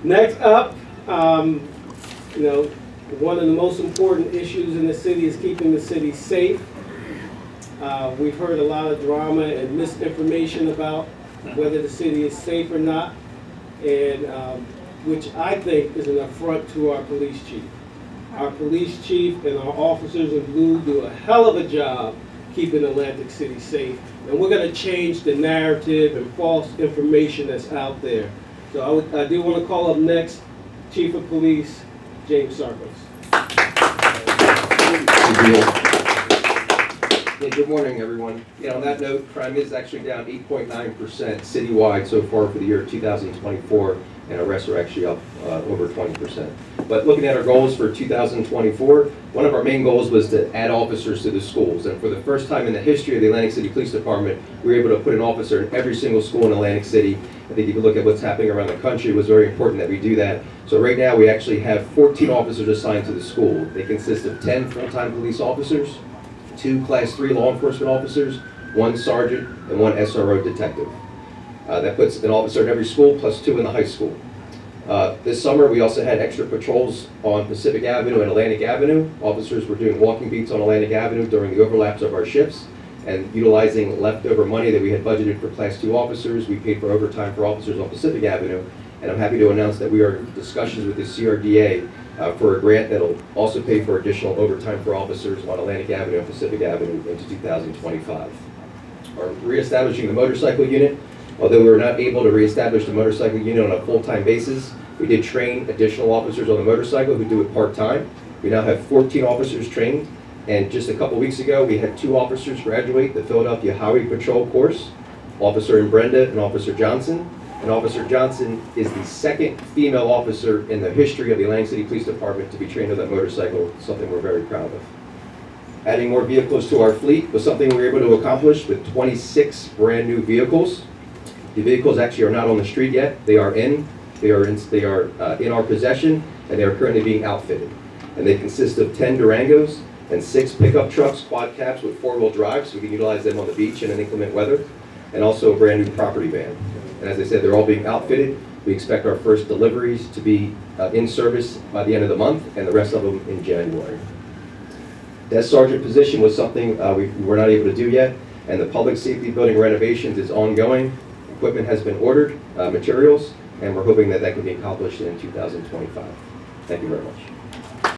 Next up, you know, one of the most important issues in the city is keeping the city safe. We've heard a lot of drama and misinformation about whether the city is safe or not, and which I think is an affront to our police chief. Our police chief and our officers in blue do a hell of a job keeping Atlantic City safe, and we're going to change the narrative and false information that's out there. So I do want to call up next Chief of Police James Sarkos. Yeah, good morning, everyone. On that note, crime is actually down 8.9% citywide so far for the year 2024, and arrests are actually up over 20%. But looking at our goals for 2024, one of our main goals was to add officers to the schools. And for the first time in the history of the Atlantic City Police Department, we were able to put an officer in every single school in Atlantic City. I think if you look at what's happening around the country, it was very important that we do that. So right now, we actually have 14 officers assigned to the school. They consist of 10 full-time police officers, 2 Class 3 law enforcement officers, 1 sergeant, and 1 SRO detective. That puts an officer in every school plus 2 in the high school. This summer, we also had extra patrols on Pacific Avenue and Atlantic Avenue. Officers were doing walking beats on Atlantic Avenue during the overlaps of our shifts, and utilizing leftover money that we had budgeted for Class 2 officers, we paid for overtime for officers on Pacific Avenue. And I'm happy to announce that we are in discussions with the CRDA for a grant that will also pay for additional overtime for officers on Atlantic Avenue and Pacific Avenue into 2025. Our reestablishing the motorcycle unit. Although we were not able to reestablish the motorcycle unit on a full-time basis, we did train additional officers on the motorcycle who do it part-time. We now have 14 officers trained, and just a couple weeks ago, we had 2 officers graduate the Philadelphia Highway Patrol course, Officer Brenda and Officer Johnson. And Officer Johnson is the second female officer in the history of the Atlantic City Police Department to be trained on that motorcycle, something we're very proud of. Adding more vehicles to our fleet was something we were able to accomplish with 26 brand new vehicles. The vehicles actually are not on the street yet. They are in our possession, and they are currently being outfitted. And they consist of 10 Durangos and 6 pickup trucks, quad cabs with 4-wheel drive, so we can utilize them on the beach in an inclement weather, and also a brand new property van. And as I said, they're all being outfitted. We expect our first deliveries to be in service by the end of the month, and the rest of them in January. Desk sergeant position was something we were not able to do yet, and the public safety building renovations is ongoing. Equipment has been ordered, materials, and we're hoping that that can be accomplished in 2025. Thank you very much.